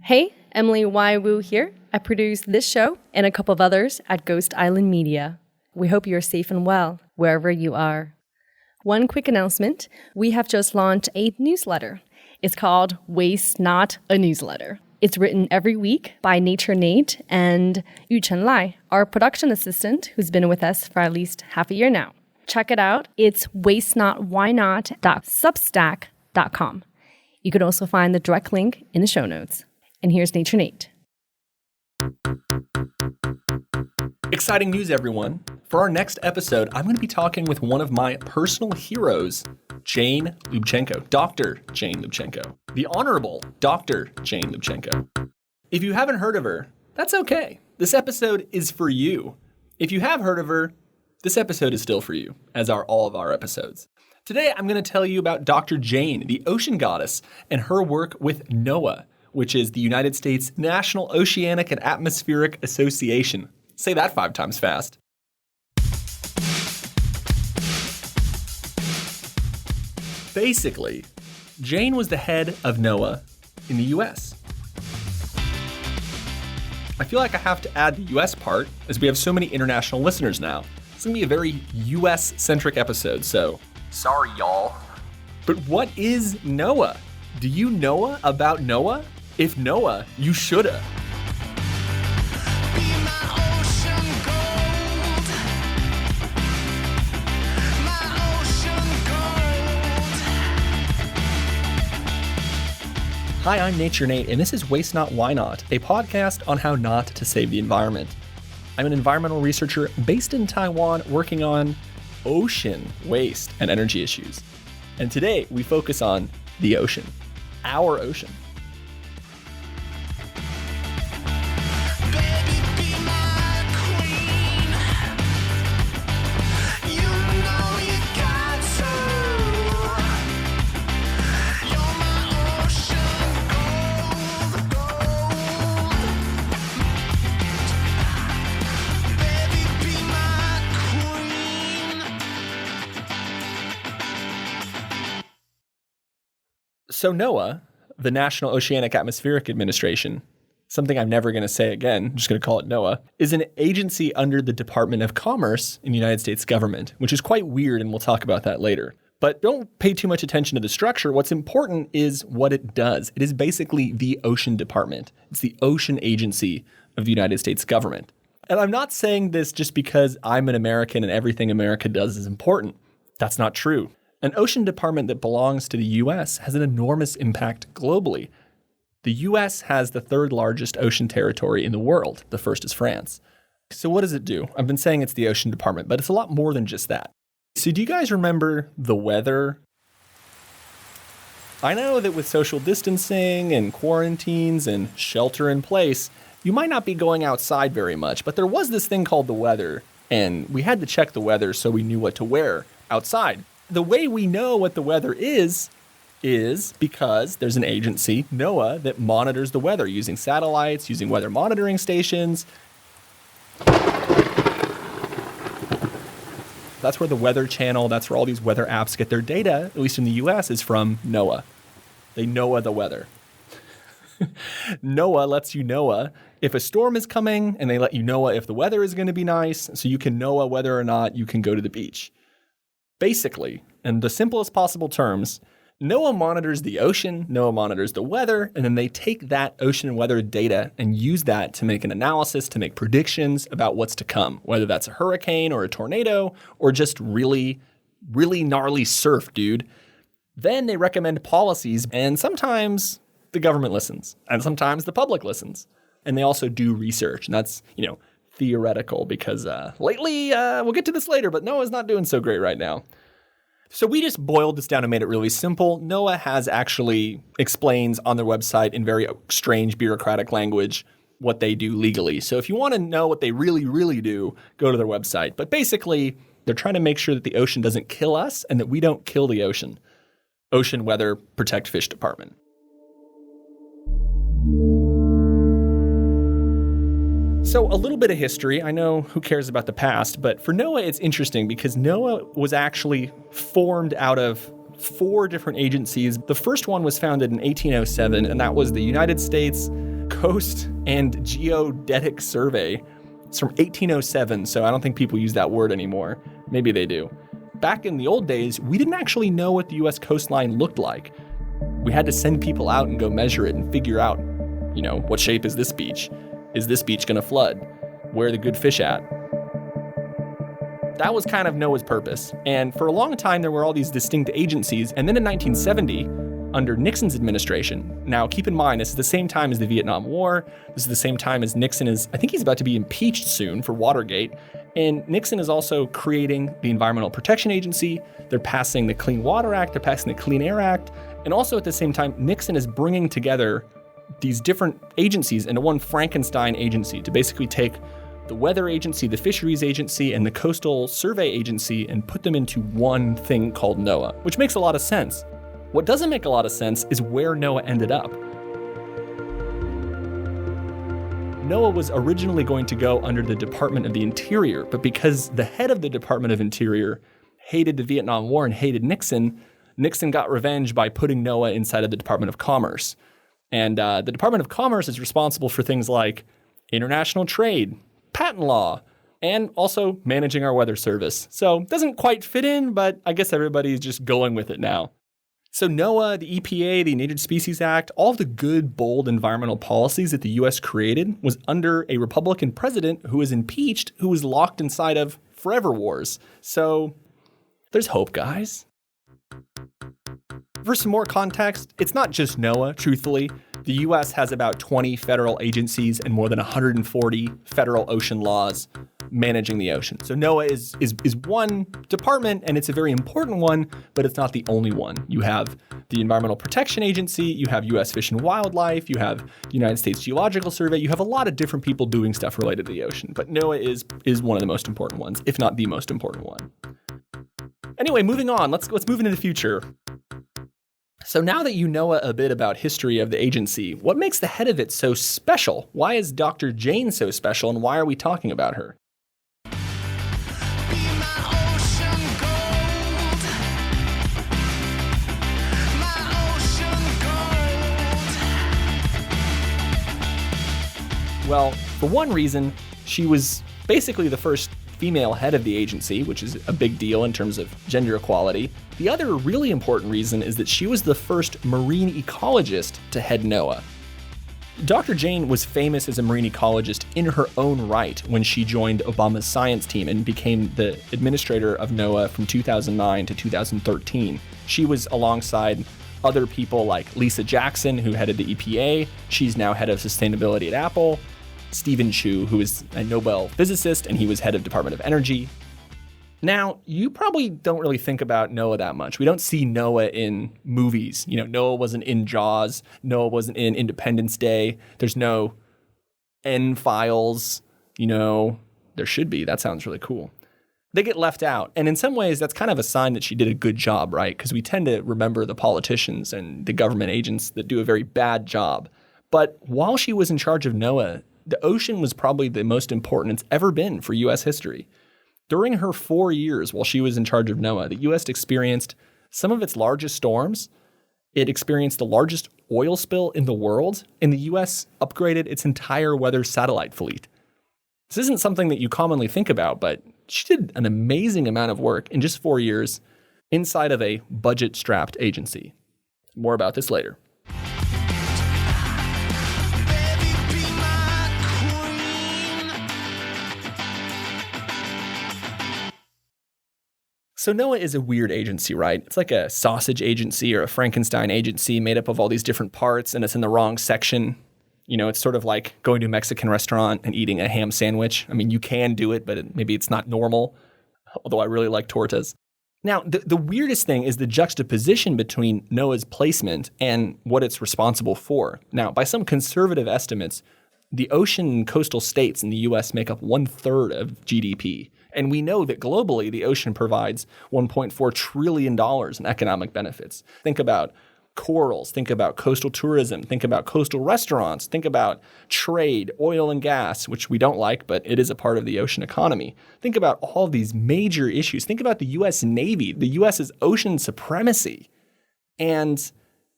Hey, Emily Y. Wu here. I produce this show and a couple of others at Ghost Island Media. We hope you're safe and well wherever you are. One quick announcement. We have just launched a newsletter. It's called Waste Not a Newsletter. It's written every week by Nature Nate and Yu-Chen, our production assistant, who's been with us for at least half a year now. Check it out. It's wastenotwhynot.substack.com. You can also find the direct link in the show notes. And here's Nature Nate. Exciting news, everyone. For our next episode, I'm going to be talking with one of my personal heroes, Jane Lubchenco, Dr. Jane Lubchenco, the Honorable Dr. Jane Lubchenco. If you haven't heard of her, that's okay. This episode is for you. If you have heard of her, this episode is still for you, as are all of our episodes. Today, I'm going to tell you about Dr. Jane, the ocean goddess, and her work with NOAA, which is the United States National Oceanic and Atmospheric Association. Say that 5 times fast. Basically, Jane was the head of NOAA in the US. I feel like I have to add the US part, as we have so many international listeners now. It's going to be a very US-centric episode, so sorry, y'all. But what is NOAA? Do you know about NOAA? If NOAA, you shoulda. Hi, I'm Nature Nate, and this is Waste Not, Why Not, a podcast on how not to save the environment. I'm an environmental researcher based in Taiwan working on ocean waste and energy issues. And today we focus on the ocean, our ocean. So NOAA, the National Oceanic Atmospheric Administration, something I'm never going to say again, I'm just going to call it NOAA, is an agency under the Department of Commerce in the United States government, which is quite weird, and we'll talk about that later. But don't pay too much attention to the structure. What's important is what it does. It is basically the ocean department. It's the ocean agency of the United States government. And I'm not saying this just because I'm an American and everything America does is important. That's not true. An ocean department that belongs to the U.S. has an enormous impact globally. The U.S. has the 3rd largest ocean territory in the world. The first is France. So what does it do? I've been saying it's the ocean department, but it's a lot more than just that. So do you guys remember the weather? I know that with social distancing and quarantines and shelter in place, you might not be going outside very much, but there was this thing called the weather, and we had to check the weather so we knew what to wear outside. The way we know what the weather is because there's an agency, NOAA, that monitors the weather using satellites, using weather monitoring stations. That's where the Weather Channel, that's where all these weather apps get their data, at least in the US, is from NOAA. They NOAA the weather. NOAA lets you NOAA if a storm is coming, and they let you NOAA if the weather is going to be nice, so you can NOAA whether or not you can go to the beach. Basically, in the simplest possible terms, NOAA monitors the ocean, NOAA monitors the weather, and then they take that ocean and weather data and use that to make an analysis, to make predictions about what's to come, whether that's a hurricane or a tornado or just really, really gnarly surf, dude. Then they recommend policies, and sometimes the government listens, and sometimes the public listens. And they also do research, and that's, theoretical because lately, we'll get to this later, but NOAA's not doing so great right now. So we just boiled this down and made it really simple. NOAA has actually explains on their website in very strange bureaucratic language what they do legally. So if you want to know what they really, really do, go to their website. But basically, they're trying to make sure that the ocean doesn't kill us and that we don't kill the ocean. Ocean Weather Protect Fish Department. So a little bit of history. I know who cares about the past, but for NOAA, it's interesting because NOAA was actually formed out of 4 different agencies. The first one was founded in 1807, and that was the United States Coast and Geodetic Survey. It's from 1807, so I don't think people use that word anymore. Maybe they do. Back in the old days, we didn't actually know what the U.S. coastline looked like. We had to send people out and go measure it and figure out, what shape is this beach? Is this beach going to flood? Where are the good fish at? That was kind of NOAA's purpose. And for a long time, there were all these distinct agencies. And then in 1970, under Nixon's administration, now keep in mind, this is the same time as the Vietnam War. This is the same time as I think he's about to be impeached soon for Watergate. And Nixon is also creating the Environmental Protection Agency. They're passing the Clean Water Act. They're passing the Clean Air Act. And also at the same time, Nixon is bringing together these different agencies into one Frankenstein agency to basically take the Weather Agency, the Fisheries Agency, and the Coastal Survey Agency and put them into one thing called NOAA, which makes a lot of sense. What doesn't make a lot of sense is where NOAA ended up. NOAA was originally going to go under the Department of the Interior, but because the head of the Department of Interior hated the Vietnam War and hated Nixon, Nixon got revenge by putting NOAA inside of the Department of Commerce. And the Department of Commerce is responsible for things like international trade, patent law, and also managing our weather service. So it doesn't quite fit in, but I guess everybody's just going with it now. So NOAA, the EPA, the Endangered Species Act, all of the good, bold environmental policies that the U.S. created was under a Republican president who was impeached, who was locked inside of forever wars. So there's hope, guys. For some more context, it's not just NOAA, truthfully. The U.S. has about 20 federal agencies and more than 140 federal ocean laws managing the ocean. So NOAA is one department, and it's a very important one, but it's not the only one. You have the Environmental Protection Agency, you have U.S. Fish and Wildlife, you have the United States Geological Survey, you have a lot of different people doing stuff related to the ocean. But NOAA is one of the most important ones, if not the most important one. Anyway, moving on, let's move into the future. So now that you know a bit about history of the agency, what makes the head of it so special? Why is Dr. Jane so special, and why are we talking about her? Well, for one reason, she was basically the first female head of the agency, which is a big deal in terms of gender equality. The other really important reason is that she was the first marine ecologist to head NOAA. Dr. Jane was famous as a marine ecologist in her own right when she joined Obama's science team and became the administrator of NOAA from 2009 to 2013. She was alongside other people like Lisa Jackson, who headed the EPA. She's now head of sustainability at Apple. Stephen Chu, who is a Nobel physicist, and he was head of Department of Energy. Now, you probably don't really think about NOAA that much. We don't see NOAA in movies. NOAA wasn't in Jaws. NOAA wasn't in Independence Day. There's no N-Files. There should be. That sounds really cool. They get left out. And in some ways, that's kind of a sign that she did a good job, right? Because we tend to remember the politicians and the government agents that do a very bad job. But while she was in charge of NOAA, the ocean was probably the most important it's ever been for U.S. history. During her 4 years while she was in charge of NOAA, the U.S. experienced some of its largest storms. It experienced the largest oil spill in the world, and the U.S. upgraded its entire weather satellite fleet. This isn't something that you commonly think about, but she did an amazing amount of work in just 4 years inside of a budget-strapped agency. More about this later. So NOAA is a weird agency, right? It's like a sausage agency or a Frankenstein agency made up of all these different parts, and it's in the wrong section. It's sort of like going to a Mexican restaurant and eating a ham sandwich. I mean, you can do it, but maybe it's not normal, although I really like tortas. Now, the weirdest thing is the juxtaposition between NOAA's placement and what it's responsible for. Now, by some conservative estimates, the ocean and coastal states in the U.S. make up 1/3 of GDP. And we know that globally, the ocean provides $1.4 trillion in economic benefits. Think about corals, think about coastal tourism, think about coastal restaurants, think about trade, oil and gas, which we don't like, but it is a part of the ocean economy. Think about all these major issues. Think about the U.S. Navy, the U.S.'s ocean supremacy. And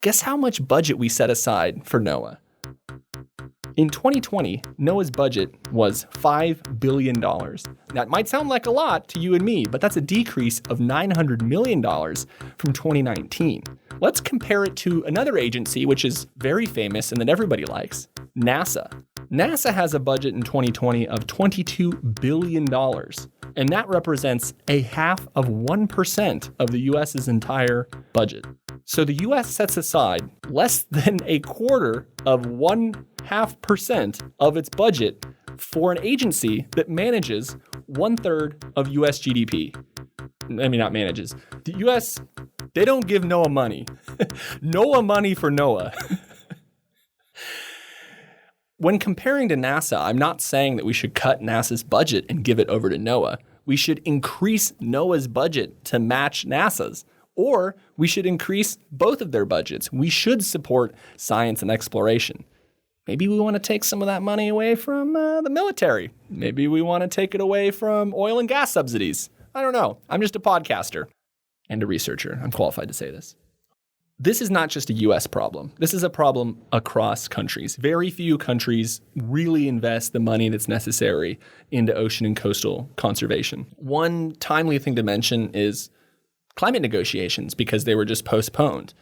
guess how much budget we set aside for NOAA? In 2020, NOAA's budget was $5 billion. That might sound like a lot to you and me, but that's a decrease of $900 million from 2019. Let's compare it to another agency which is very famous and that everybody likes, NASA. NASA has a budget in 2020 of $22 billion, and that represents 0.5% of the U.S.'s entire budget. So the U.S. sets aside less than 0.25% of its budget for an agency that manages 1/3 of U.S. GDP. I mean, not manages. The U.S., they don't give NOAA money. NOAA money for NOAA. When comparing to NASA, I'm not saying that we should cut NASA's budget and give it over to NOAA. We should increase NOAA's budget to match NASA's. Or we should increase both of their budgets. We should support science and exploration. Maybe we want to take some of that money away from the military. Maybe we want to take it away from oil and gas subsidies. I don't know. I'm just a podcaster and a researcher. I'm qualified to say this. This is not just a U.S. problem. This is a problem across countries. Very few countries really invest the money that's necessary into ocean and coastal conservation. One timely thing to mention is climate negotiations, because they were just postponed.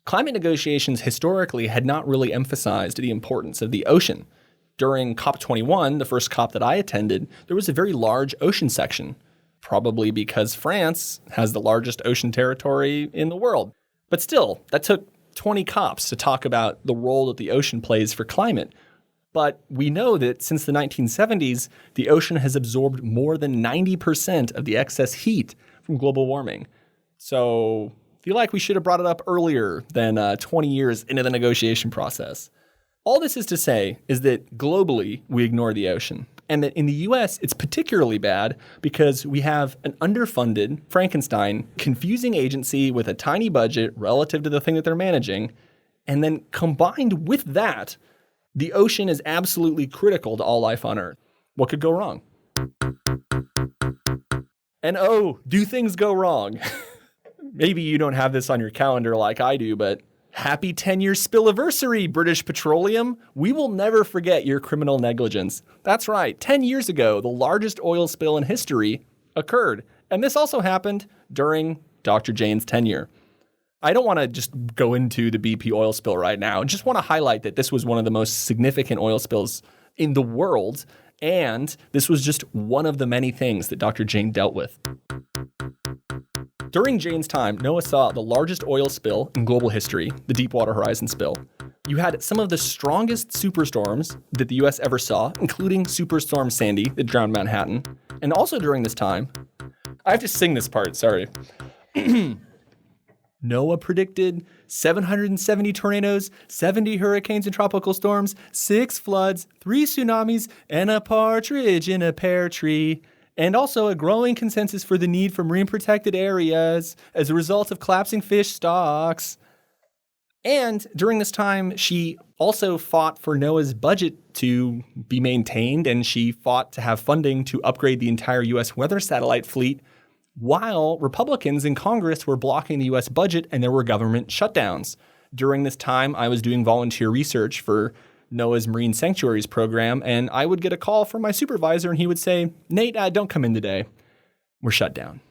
Climate negotiations historically had not really emphasized the importance of the ocean. During COP21, the first COP that I attended, there was a very large ocean section, probably because France has the largest ocean territory in the world. But still, that took 20 COPs to talk about the role that the ocean plays for climate. But we know that since the 1970s, the ocean has absorbed more than 90% of the excess heat from global warming. So I feel like we should have brought it up earlier than 20 years into the negotiation process. All this is to say is that globally, we ignore the ocean. And that in the US, it's particularly bad because we have an underfunded Frankenstein, confusing agency with a tiny budget relative to the thing that they're managing. And then combined with that, the ocean is absolutely critical to all life on Earth. What could go wrong? And oh, do things go wrong? Maybe you don't have this on your calendar like I do, but happy 10-year spill-iversary, British Petroleum. We will never forget your criminal negligence. That's right. 10 years ago, the largest oil spill in history occurred. And this also happened during Dr. Jane's tenure. I don't want to just go into the BP oil spill right now. I just want to highlight that this was one of the most significant oil spills in the world. And this was just one of the many things that Dr. Jane dealt with. During Jane's time, NOAA saw the largest oil spill in global history, the Deepwater Horizon Spill. You had some of the strongest superstorms that the U.S. ever saw, including Superstorm Sandy that drowned Manhattan. And also during this time, I have to sing this part, sorry. NOAA predicted 770 tornadoes, 70 hurricanes and tropical storms, 6 floods, 3 tsunamis, and a partridge in a pear tree. And also a growing consensus for the need for marine protected areas as a result of collapsing fish stocks. And during this time, she also fought for NOAA's budget to be maintained, and she fought to have funding to upgrade the entire U.S. weather satellite fleet, while Republicans in Congress were blocking the U.S. budget and there were government shutdowns. During this time, I was doing volunteer research for NOAA's Marine Sanctuaries program, and I would get a call from my supervisor, and he would say, "Nate, don't come in today. We're shut down."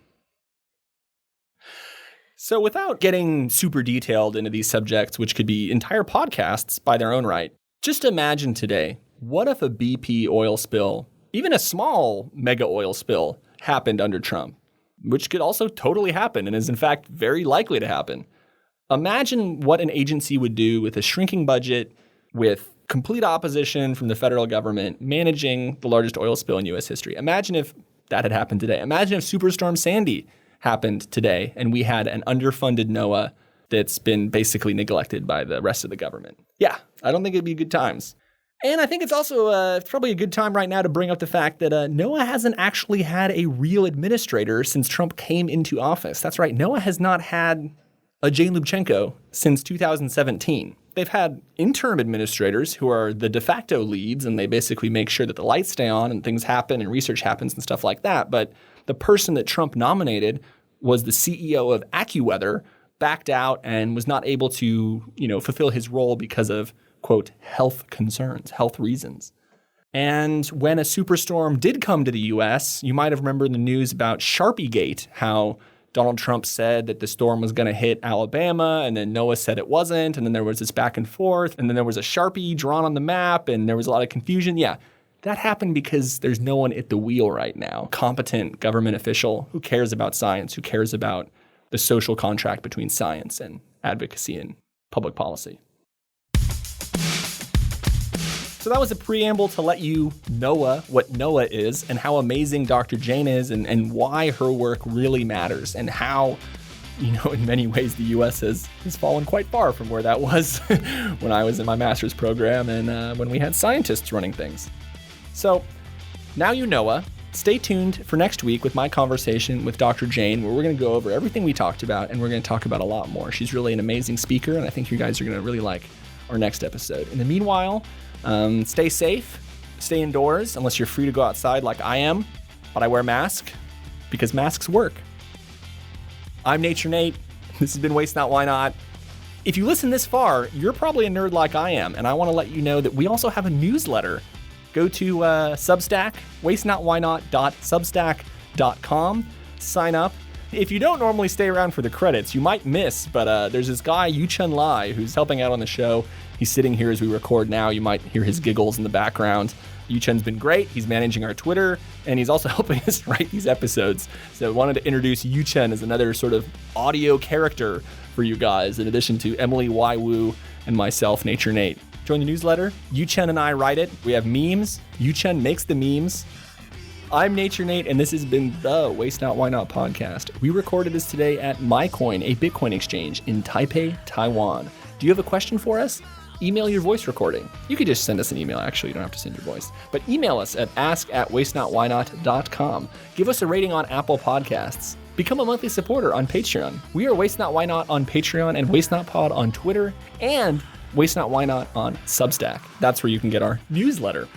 So without getting super detailed into these subjects, which could be entire podcasts by their own right, just imagine today, what if a BP oil spill, even a small mega oil spill, happened under Trump? Which could also totally happen and is in fact very likely to happen. Imagine what an agency would do with a shrinking budget, with complete opposition from the federal government managing the largest oil spill in U.S. history. Imagine if that had happened today. Imagine if Superstorm Sandy happened today and we had an underfunded NOAA that's been basically neglected by the rest of the government. Yeah, I don't think it'd be good times. And I think it's also probably a good time right now to bring up the fact that NOAA hasn't actually had a real administrator since Trump came into office. That's right, NOAA has not had a Jane Lubchenco since 2017. They've had interim administrators who are the de facto leads, and they basically make sure that the lights stay on and things happen and research happens and stuff like that. But the person that Trump nominated was the CEO of AccuWeather, backed out and was not able to, fulfill his role because of quote, health concerns, health reasons. And when a superstorm did come to the U.S., you might have remembered the news about Sharpiegate, how Donald Trump said that the storm was going to hit Alabama, and then NOAA said it wasn't, and then there was this back and forth, and then there was a Sharpie drawn on the map, and there was a lot of confusion. Yeah, that happened because there's no one at the wheel right now, competent government official who cares about science, who cares about the social contract between science and advocacy and public policy. So that was a preamble to let you know what NOAA is and how amazing Dr. Jane is and why her work really matters and how, in many ways the U.S. has fallen quite far from where that was when I was in my master's program and when we had scientists running things. So now you know. Stay tuned for next week with my conversation with Dr. Jane, where we're going to go over everything we talked about and we're going to talk about a lot more. She's really an amazing speaker, and I think you guys are going to really like our next episode. In the meanwhile, stay safe, stay indoors, unless you're free to go outside like I am, but I wear a mask because masks work. I'm Nature Nate. This has been Waste Not, Why Not. If you listen this far, you're probably a nerd like I am, and I want to let you know that we also have a newsletter. Go to Substack, wastenotwhynot.substack.com, sign up. If you don't normally stay around for the credits, you might miss, but there's this guy, Yu-Chen who's helping out on the show. He's sitting here as we record now. You might hear his giggles in the background. Yu-Chen's been great. He's managing our Twitter, and he's also helping us write these episodes. So I wanted to introduce Yu-Chen as another sort of audio character for you guys, in addition to Emily Y. Wu and myself, Nature Nate. Join the newsletter. Yu-Chen and I write it. We have memes. Yu-Chen makes the memes. I'm Nature Nate, and this has been the Waste Not, Why Not podcast. We recorded this today at MyCoin, a Bitcoin exchange in Taipei, Taiwan. Do you have a question for us? Email your voice recording. You could just send us an email, actually. You don't have to send your voice. But email us at ask@wastenotwhynot.com. Give us a rating on Apple Podcasts. Become a monthly supporter on Patreon. We are Waste Not, Why Not on Patreon and Waste Not Pod on Twitter and Waste Not, Why Not on Substack. That's where you can get our newsletter.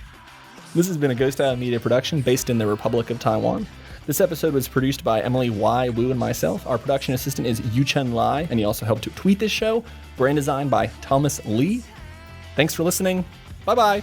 This has been a Ghost Island Media production based in the Republic of Taiwan. This episode was produced by Emily Y. Wu and myself. Our production assistant is Yu-Chen Lai, and he also helped to tweet this show. Brand design by Thomas Lee. Thanks for listening. Bye-bye.